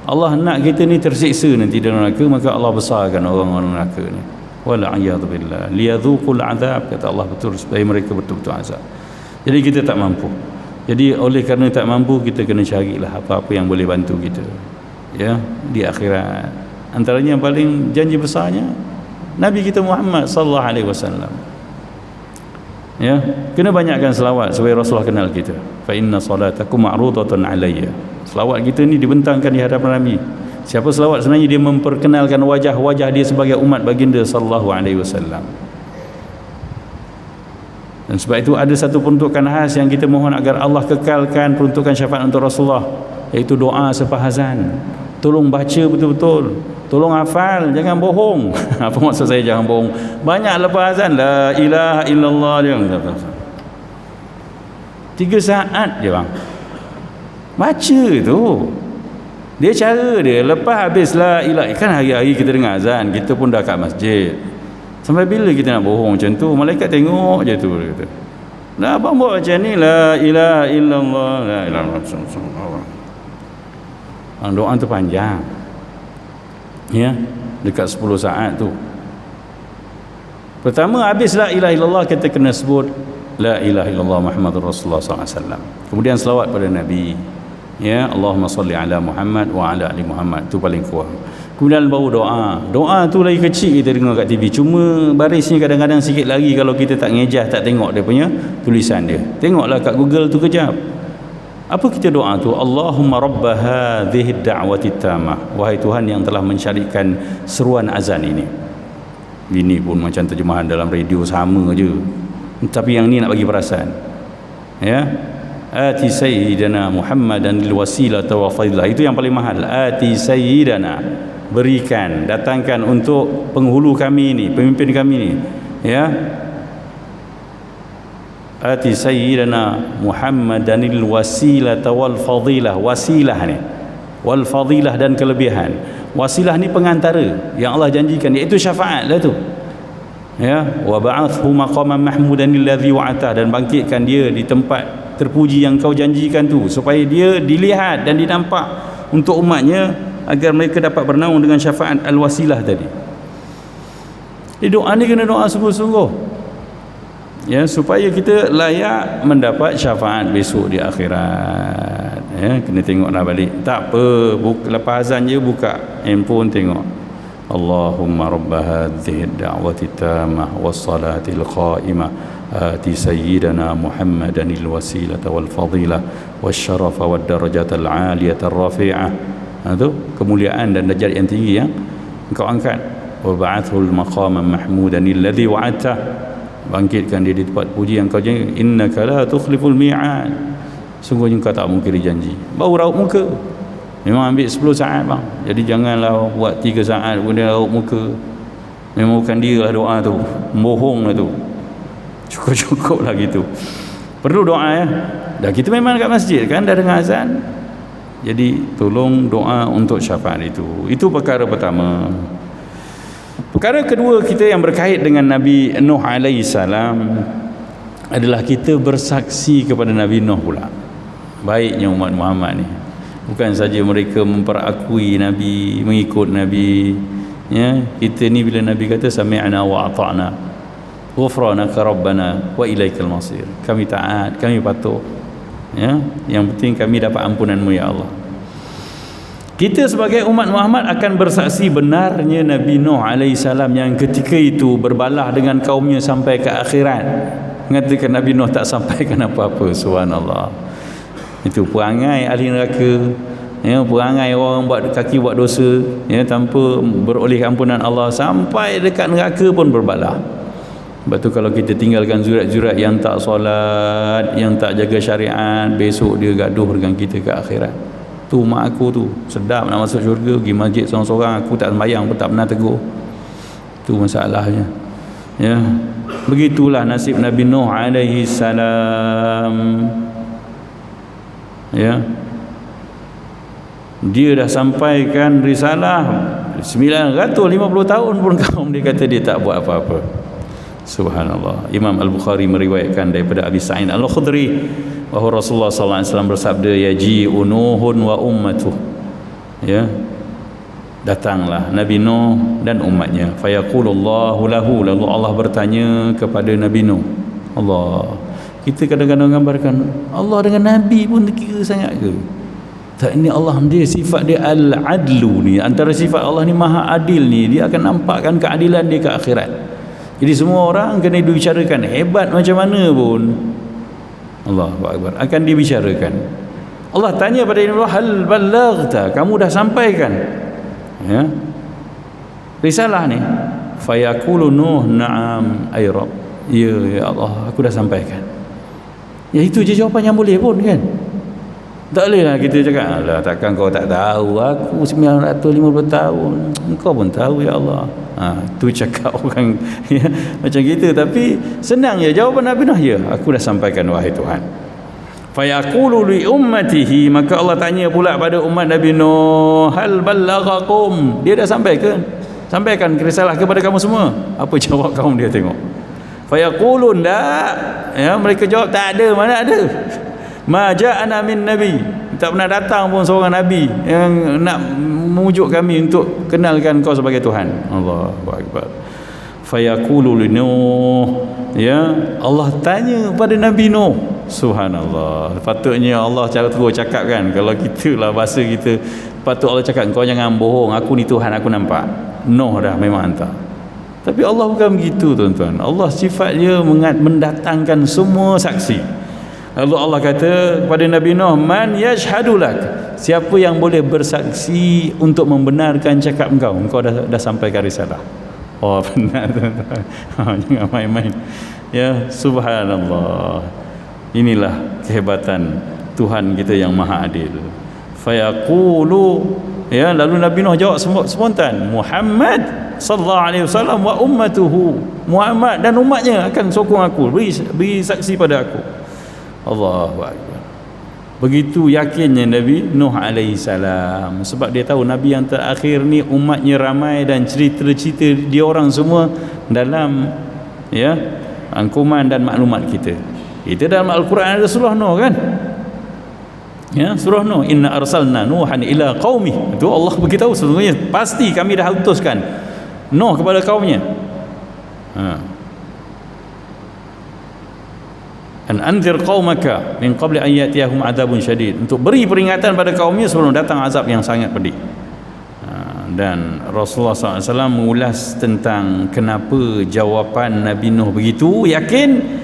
Allah nak kita ni tersiksa nanti dalam neraka, maka Allah besarkan orang-orang neraka ni. Wala a'yadu billah liyadhuqul azab, kata Allah, betul, supaya mereka betul-betul azab. Jadi kita tak mampu. Jadi oleh kerana tak mampu, kita kena carilah apa-apa yang boleh bantu kita ya di akhirat. Antaranya yang paling janji besarnya Nabi kita Muhammad sallallahu alaihi wasallam. Ya, kena banyakkan selawat supaya Rasulullah kenal kita. Fa inna salatakum ma'rudatun alayya. Selawat kita ni dibentangkan di hadapan Nabi. Siapa selawat sebenarnya dia memperkenalkan wajah-wajah dia sebagai umat baginda sallallahu alaihi wasallam. Dan sebab itu ada satu peruntukan khas yang kita mohon agar Allah kekalkan peruntukan syafaat untuk Rasulullah, iaitu doa sepahazan. Tolong baca betul-betul, tolong hafal, jangan bohong. Apa maksud saya jangan bohong? Banyak lepas azan la ilaha illallah dia 3 saat je bang baca tu. Dia cara dia lepas habis la ilaha, kan hari-hari kita dengar azan, kita pun dah kat masjid. Sampai bila kita nak bohong macam tu? Malaikat tengok je tu, dia kata, nah abang buat macam ni, la ilaha illallah, la ilaha illallah. Doa tu panjang ya, dekat 10 saat tu. Pertama habis la ilaha illallah, kita kena sebut la ilaha illallah Muhammadur Rasulullah SAW. Kemudian selawat pada Nabi ya, Allahumma salli ala Muhammad wa ala ali Muhammad, tu paling kurang. Kemudian baru doa tu lagi kecil kita dengar kat TV, cuma barisnya kadang-kadang sikit lagi kalau kita tak ngejah, tak tengok dia punya tulisan dia. Tengoklah kat Google tu kejap. Apa kita doa tu? Allahumma rabba hadhihi ad-da'wati tamah, wahai Tuhan yang telah mensyariatkan seruan azan ini. Ini pun macam terjemahan dalam radio sama je, tapi yang ni nak bagi perasaan ya. Ati sayyidana Muhammadan lil wasilata wa fadilah, itu yang paling mahal. Ati sayyidana, berikan, datangkan untuk penghulu kami ni, pemimpin kami ni ya. Ati sayyidana Muhammadan lil wasilata wal fadilah. Wasilah ni, wal fadilah dan kelebihan. Wasilah ni pengantara yang Allah janjikan, iaitu syafaat lah tu ya. Wa ba'athu maqaman mahmudan alladhi wa'ata, dan bangkitkan dia di tempat terpuji yang kau janjikan tu, supaya dia dilihat dan dinampak untuk umatnya, agar mereka dapat bernaung dengan syafaat al-wasilah tadi. Jadi doa ni kena doa sungguh-sungguh ya, supaya kita layak mendapat syafaat besok di akhirat ya. Kena tengoklah balik, tak apa, lepas azan je buka handphone tengok, Allahumma rabba hadhihi ad-da'wati tamah was-salatil qa'imah ati sayyidana Muhammadan al-wasilata wal fadilah wasyarafa wad darajatal 'aliyata ar-rafi'ah. Itu kemuliaan dan darjat yang tinggi yang engkau angkat. Wa ba'athul maqaman mahmudan alladhi wa'adta, bangkitkan dia di tempat puji yang kau janji. Innaka la tukhliful mi'ad, sungguhnya kau tak mungkiri janji. Baru raut muka. Memang ambil 10 saat bang, jadi janganlah buat 3 saat kemudian raut muka. Memang bukan dia lah doa tu, bohong lah tu. Cukup-cukup lah gitu. Perlu doa ya. Dah kita memang kat masjid kan, dah dengar azan, jadi tolong doa untuk syafaat itu. Itu perkara pertama. Perkara kedua kita yang berkait dengan Nabi Nuh alaihi salam adalah kita bersaksi kepada Nabi Nuh pula. Baiknya umat Muhammad ni, bukan saja mereka memperakui Nabi, mengikut Nabi, ya, kita ni bila Nabi kata sami'na wa ata'na ghufranaka rabbana wa ilaikal masir, kami taat, kami patuh, ya, yang penting kami dapat ampunanmu ya Allah. Kita sebagai umat Muhammad akan bersaksi benarnya Nabi Nuh alaihi salam yang ketika itu berbalah dengan kaumnya sampai ke akhirat. Mengatakan Nabi Nuh tak sampaikan apa-apa. Subhanallah. Itu perangai ahli neraka, ya, perangai orang buat kaki buat dosa, ya, tanpa beroleh ampunan Allah sampai dekat neraka pun berbalah. Sebab tu kalau kita tinggalkan jurat-jurat yang tak solat, yang tak jaga syariat, besok dia gaduh dengan kita ke akhirat. Tu mak aku tu sedap nak masuk syurga, pergi masjid seorang-seorang, aku tak sembahyang pun tak pernah tegur. Tu masalahnya, ya. Begitulah nasib Nabi Nuh alaihi salam, ya. Dia dah sampaikan risalah 950 tahun pun kaum dia kata dia tak buat apa-apa. Subhanallah. Imam Al-Bukhari meriwayatkan daripada Abi Sa'id Al-Khudri bahawa Rasulullah sallallahu alaihi wasallam bersabda, yaji'u Nuhun wa ummatuh, ya, datanglah Nabi Nuh dan umatnya, fayaqulullahu lahu, lalu Allah bertanya kepada Nabi Nuh. Allah, kita kadang-kadang gambarkan Allah dengan Nabi pun kira sangat ke? Tak, ini Allah dia sifat dia al-adlu ni, antara sifat Allah ni maha adil ni, dia akan nampakkan keadilan dia ke akhirat. Jadi semua orang kena dibicarakan, hebat macam mana pun Allahu Akbar akan dibicarakan. Allah tanya pada Nabi Nuh, hal ballaghta, kamu dah sampaikan, ya, risalah ni? Fayaqulu Nuh na'am ay Rabb, ya Allah, aku dah sampaikan. Ya, itu je jawapan yang boleh pun, kan? Tak bolehlah kita cakap, alah takkan kau tak tahu, aku 950 tahun, engkau pun tahu ya Allah. Tu cakap orang, ya, macam gitu. Tapi senang je jawapan Nabi Nuh, ya, aku dah sampaikan wahai Tuhan. Fayaqulu li ummatihi, maka Allah tanya pula pada umat Nabi Nuh, hal ballaghakum, dia dah sampaikan risalah kepada kamu semua? Apa jawab kaum dia? Tengok. Fayaqulun la, ya, mereka jawab tak ada, mana ada. Ma ja'ana min nabi, tak pernah datang pun seorang nabi yang nak memujuk kami untuk kenalkan kau sebagai Tuhan. Allahu Akbar. Fayaqulu li Nuh, ya, Allah tanya pada Nabi Nuh. Subhanallah. Patutnya Allah cara terus cakap, kan, kalau kita lah bahasa kita, patut Allah cakap, kau jangan bohong, aku ni Tuhan, aku nampak. Nuh dah memang hantar. Tapi Allah bukan begitu, tuan-tuan. Allah sifat dia mendatangkan semua saksi. Lalu Allah kata kepada Nabi Nuh, man yashhadu lak, siapa yang boleh bersaksi untuk membenarkan cakap engkau dah sampaikan risalah. Oh, benar, tuan-tuan. Jangan main-main, ya. Subhanallah. Inilah kehebatan Tuhan kita yang maha adil. Fayaqulu, ya, lalu Nabi Nuh jawab spontan, Muhammad sallallahu alaihi wasallam wa ummatuhu, Muhammad dan umatnya akan sokong aku, beri saksi pada aku. Allahu Akbar. Begitu yakinnya Nabi Nuh alaihi salam, sebab dia tahu Nabi yang terakhir ni umatnya ramai dan cerita-cerita dia orang semua dalam, ya, rangkuman dan maklumat kita. Itu dalam Al-Quran ada surah Nuh, kan, ya, surah Nuh, inna arsalna Nuhan ila qaumi, itu Allah beritahu sesungguhnya pasti kami dah utuskan Nuh kepada kaumnya. An anzir qaumaka min qabli an yatiyahum adzabun syadid, untuk beri peringatan pada kaumnya sebelum datang azab yang sangat pedih. Dan Rasulullah SAW mengulas tentang kenapa jawapan Nabi Nuh begitu yakin,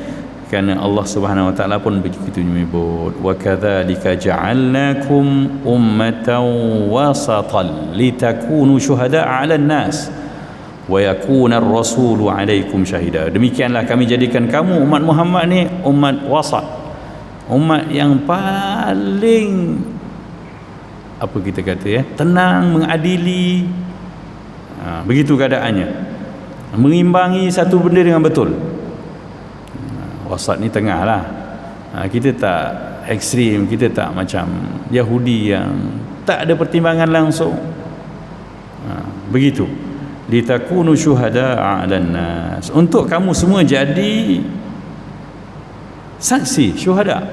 kerana Allah Subhanahu wa taala pun begitu menyebut, wa kadzalika ja'alnakum ummatan wasatan litakunu syuhada'a 'alan nas wa yakuna ar-rasulu 'alaikum syahida. Demikianlah kami jadikan kamu umat Muhammad ni umat wasat, umat yang paling, apa kita kata, ya, tenang, mengadili, begitu keadaannya, mengimbangi satu benda dengan betul. Wasat ni tengah lah. Kita tak ekstrim, kita tak macam Yahudi yang tak ada pertimbangan langsung. Begitu. litakunu syuhada'a 'alan nas, untuk kamu semua jadi saksi, syuhada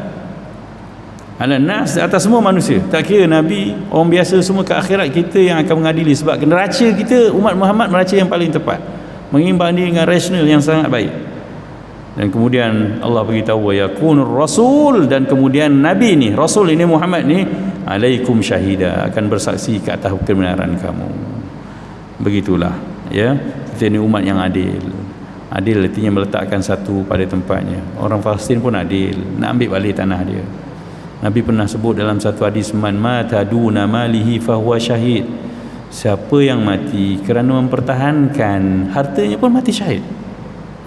'alan nas, atas semua manusia. Tak kira nabi, orang biasa semua, ke akhirat kita yang akan mengadili. Sebab neraca kita umat Muhammad, neraca yang paling tepat, mengimbang dia dengan rasional yang sangat baik. Dan kemudian Allah beritahu wa yakunur rasul, dan kemudian nabi ni, rasul ini Muhammad ni, alaikum syahida, akan bersaksi ke atas kebenaran kamu. Begitulah, ya, kita ni umat yang adil. Adil artinya meletakkan satu pada tempatnya. Orang Palestin pun adil, nak ambil balik tanah dia. Nabi pernah sebut dalam satu hadis, man mata duna malihi fahuwa syahid, siapa yang mati kerana mempertahankan hartanya pun mati syahid.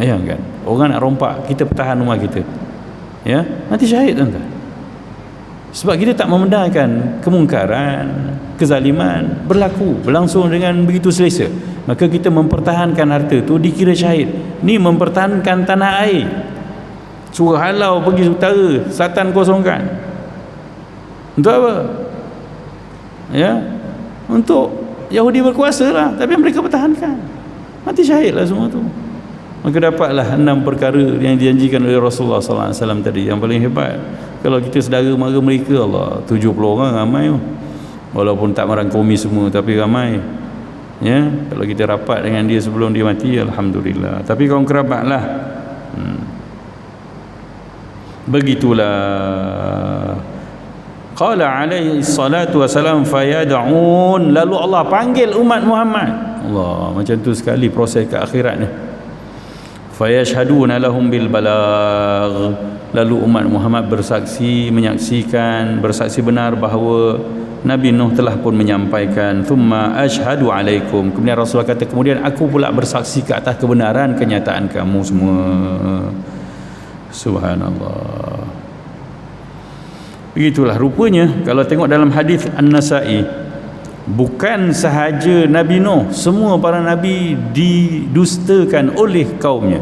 Ya kan, orang nak rompak, kita pertahan rumah kita, ya, mati syahid tuan-tuan. Sebab kita tak membenarkan kemungkaran, kezaliman berlangsung dengan begitu selesa, maka kita mempertahankan harta tu dikira syahid. Ni mempertahankan tanah air. Suruh halau pergi utara, selatan kosongkan. Untuk apa? Ya, untuk Yahudi berkuasa lah, tapi mereka pertahankan, mati syahid lah semua tu. Maka dapatlah 6 perkara yang dijanjikan oleh Rasulullah SAW tadi. Yang paling hebat, kalau kita sedara mara mereka, Allah, 70 orang ramai, walaupun tak merangkumi semua, tapi ramai, ya. Kalau kita rapat dengan dia sebelum dia mati, alhamdulillah. Tapi kaum kerabat lah, begitulah. Qala alaihi salatu wassalam fayad'un, lalu Allah panggil umat Muhammad. Allah, macam tu sekali proses ke akhirat ni. Fayashhaduna lahum bil balagh, lalu umat Muhammad bersaksi, menyaksikan, bersaksi benar bahawa Nabi Nuh telah pun menyampaikan. Thumma ashhadu alaikum, kemudian Rasulullah kata, kemudian aku pula bersaksi ke atas kebenaran kenyataan kamu semua. Subhanallah. Begitulah rupanya kalau tengok dalam hadis An-Nasa'i, bukan sahaja Nabi Nuh, semua para nabi didustakan oleh kaumnya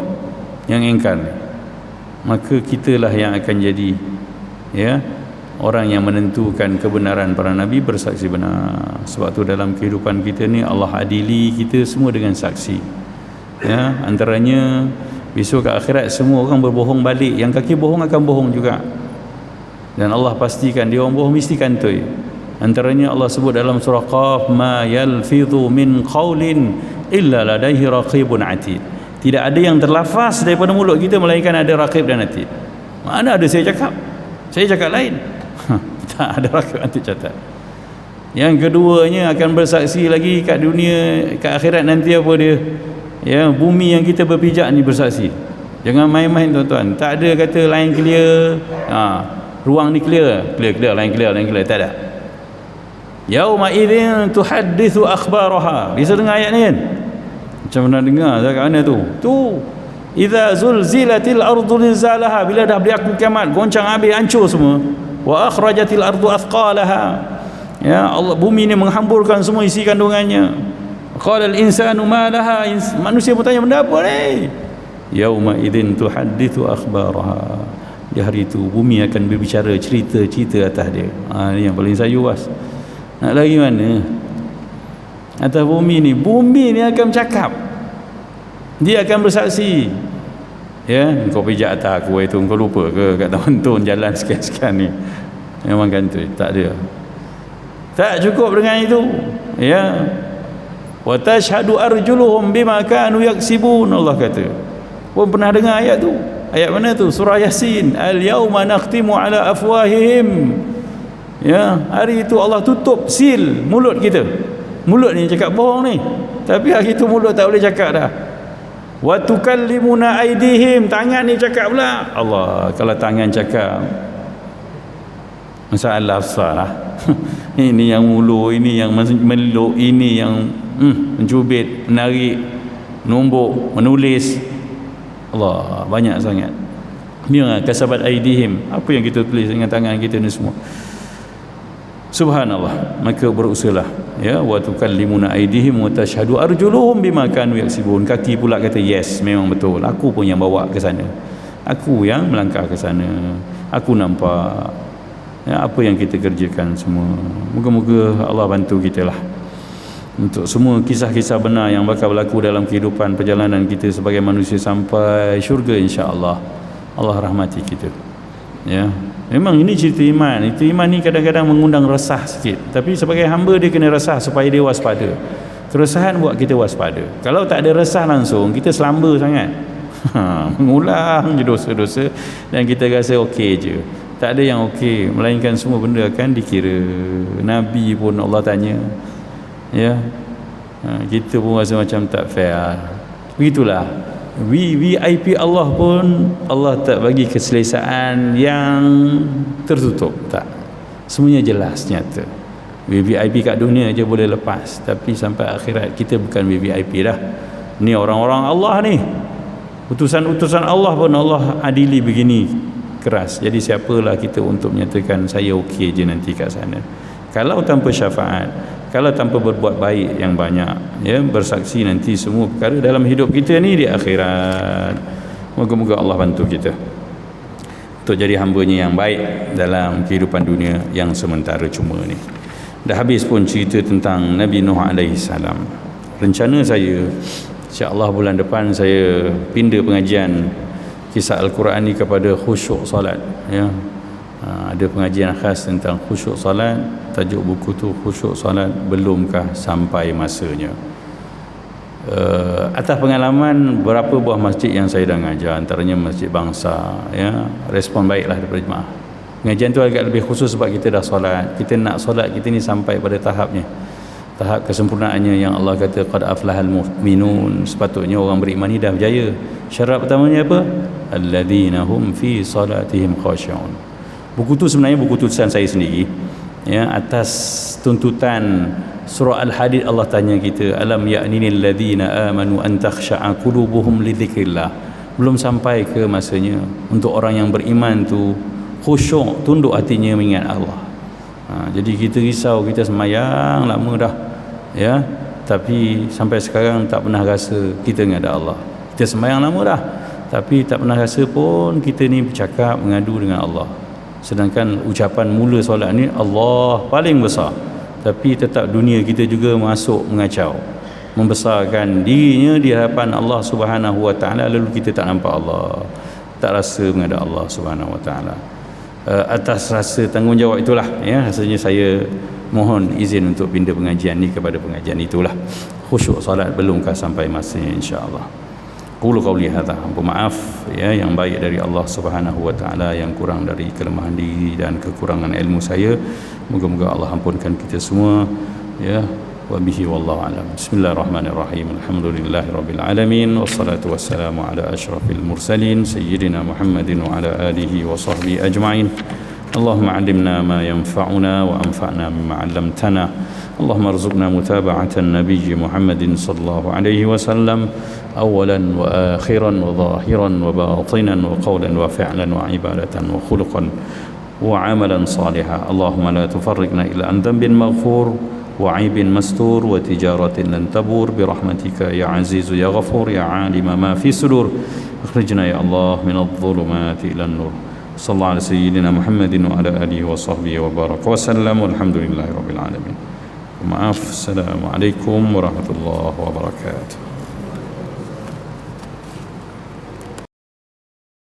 yang ingkar. Maka kitalah yang akan jadi, ya, orang yang menentukan kebenaran para nabi, bersaksi benar. Sebab tu dalam kehidupan kita ni Allah adili kita semua dengan saksi, ya. Antaranya besok ke akhirat semua orang berbohong balik, yang kaki bohong akan bohong juga, dan Allah pastikan dia orang bohong mesti kantoi. Antaranya Allah sebut dalam surah Qaf, ma yalfidhu min qaulin illa ladaihi raqibun atid, tidak ada yang terlafaz daripada mulut kita melainkan ada raqib dan atid. Mana ada saya cakap lain, tak ada raqib atid catat. Yang keduanya akan bersaksi lagi kat dunia, kat akhirat nanti apa dia, ya, bumi yang kita berpijak ni bersaksi. Jangan main-main tuan-tuan. Tak ada kata line clear, ruang ni clear, line clear, tak ada. Yauma idzin tuhadditsu akhbaraha. Bisa dengar ayat ni kan? Macam mana dengar kat mana tu? Tu idza zulzilatil ardu zilzalaha, bila dah berlaku kiamat, goncang habis, hancur semua. Wa akhrajatil ardu athqalaha, ya, Allah, bumi ni menghamburkan semua isi kandungannya. Qala al insanu ma laha, manusia bertanya, benda apa ni? Yauma idzin tuhadditsu akhbaraha, di hari itu bumi akan berbicara cerita-cerita atas dia. Ni yang paling sayu was. Nak lagi mana? Atas bumi ni akan bercakap, dia akan bersaksi. Ya, kau pijak atas aku itu, kau lupa ke kat tonton jalan sekian-sekian ni? Memang kan tu, tak ada. Tak cukup dengan itu, ya. Wa tashhadu arjuluhum bima kanu yaksibun, Allah kata. Pun pernah dengar ayat tu? Ayat mana tu? Surah Yasin. Al-yawma nakhtimu ala afwahihim. Ya, hari itu Allah tutup seal mulut kita. Mulut ni cakap bohong ni, tapi hari itu mulut tak boleh cakap dah. Wa tukallimuna aydihim, tangan ni cakap pula. Allah, kalau tangan cakap, masalah besar lah. Ini yang mulu, ini yang meluk, ini yang mencubit, menarik, nombok, menulis. Allah, banyak sangat. Biar kasabat aydihim, apa yang kita tulis dengan tangan kita ni semua. Subhanallah. Maka berusahalah, ya, wa tukallimuna aydihim wa tashhadu arjuluhum bima kanu yaksibun. Kaki pula kata, yes, memang betul, aku pun yang bawa ke sana, aku yang melangkah ke sana, aku nampak, ya, apa yang kita kerjakan semua. Moga-moga Allah bantu kita lah. untuk semua kisah-kisah benar yang bakal berlaku dalam kehidupan perjalanan kita sebagai manusia sampai syurga, insya-Allah. Allah rahmati kita. Ya. Memang ini cerita iman. Itu iman ni kadang-kadang mengundang resah sikit. Tapi sebagai hamba dia kena resah supaya dia waspada. Keresahan buat kita waspada. Kalau tak ada resah langsung, kita selamba sangat. Mengulang je dosa-dosa dan kita rasa okey je. Tak ada yang okey, melainkan semua benda akan dikira. Nabi pun Allah tanya. Ya, kita pun rasa macam tak fair. Begitulah, VIP Allah pun Allah tak bagi keselesaan yang tertutup, tak, semuanya jelas, nyata. VIP kat dunia je boleh lepas, tapi sampai akhirat kita bukan VIP dah. Ni orang-orang Allah ni, utusan-utusan Allah pun Allah adili begini keras. Jadi siapalah kita untuk menyatakan saya okey je nanti kat sana. Kalau tanpa syafaat, kalau tanpa berbuat baik yang banyak, ya, bersaksi nanti semua perkara dalam hidup kita ni di akhirat. Moga-moga Allah bantu kita untuk jadi hamba-Nya yang baik dalam kehidupan dunia yang sementara cuma ni. Dah habis pun cerita tentang Nabi Nuh alaihi salam. Rencana saya insya-Allah bulan depan saya pindah pengajian kisah Al-Quran ni kepada khusyuk solat, ya. Ada pengajian khas tentang khusyuk solat. Tajuk buku tu khusyuk solat belumkah sampai masanya. Atas pengalaman berapa buah masjid yang saya dah ngajar, antaranya Masjid Bangsa, ya, respon baiklah daripada jemaah. Pengajian tu agak lebih khusus sebab kita dah solat. Kita nak solat kita ni sampai pada tahapnya, tahap kesempurnaannya yang Allah kata qad aflahal mu'minun. Sepatutnya orang beriman ni dah berjaya. Syarat pertamanya apa? Alladzina hum fi salatihim khashi'un. Buku tu sebenarnya buku tulisan saya sendiri, ya, atas tuntutan surah Al-Hadid. Allah tanya kita, alam ya'ninil ladzina amanu an takhsha'a qulubuhum li dzikrillah. Belum sampai ke masanya untuk orang yang beriman tu khusyuk, tunduk hatinya mengingat Allah. Jadi kita risau, kita sembahyang lama dah, ya, tapi sampai sekarang tak pernah rasa kita ingat Allah. Kita sembahyang lama dah, tapi tak pernah rasa pun kita ni bercakap, mengadu dengan Allah. Sedangkan ucapan mula solat ni Allah paling besar, tapi tetap dunia kita juga masuk mengacau, membesarkan dirinya di hadapan Allah Subhanahu wa taala, lalu kita tak nampak Allah, tak rasa menghadap Allah Subhanahu wa taala. Atas rasa tanggungjawab itulah, ya, rasanya saya mohon izin untuk pindah pengajian ni kepada pengajian itulah. Khusyuk solat belumkah sampai masanya, insya-Allah. Qulu qawli hadza, ampun maaf, ya, yang baik dari Allah Subhanahu wa taala, yang kurang dari kelemahan diri dan kekurangan ilmu saya. Moga-moga Allah ampunkan kita semua, ya. Wa bihi wallahu alam. Bismillahirrahmanirrahim. Alhamdulillahirabbil alamin, wassalatu wassalamu ala asyrafil mursalin sayyidina Muhammadin wa ala alihi wa sahbihi ajma'in. Allahumma 'allimna ma yanfa'una wa anfa'na mimma 'allamtana. Allahumma arzuqna mutaba'atan nabiyyi Muhammadin sallallahu alaihi wasallam awalan wa akhiran wa zahiran wa batinan wa qawlan wa fi'lan wa ibadatan wa khuluqan wa amalan salihan. Allahumma la tufarriqna illa an dhanbin maghfur wa 'aibin mastur wa tijaratin lan tabur bi rahmatika ya azizu ya ghafur ya 'alima ma fi sudur. Akhrijna ya Allah min adh-dhulumati ila an-nur. Sallallahu ala sayyidina Muhammadin wa ala alihi wa sahbihi wa baraka wa sallam. Walhamdulillahirabbil alamin. Maaf. Assalamualaikum warahmatullahi wabarakatuh.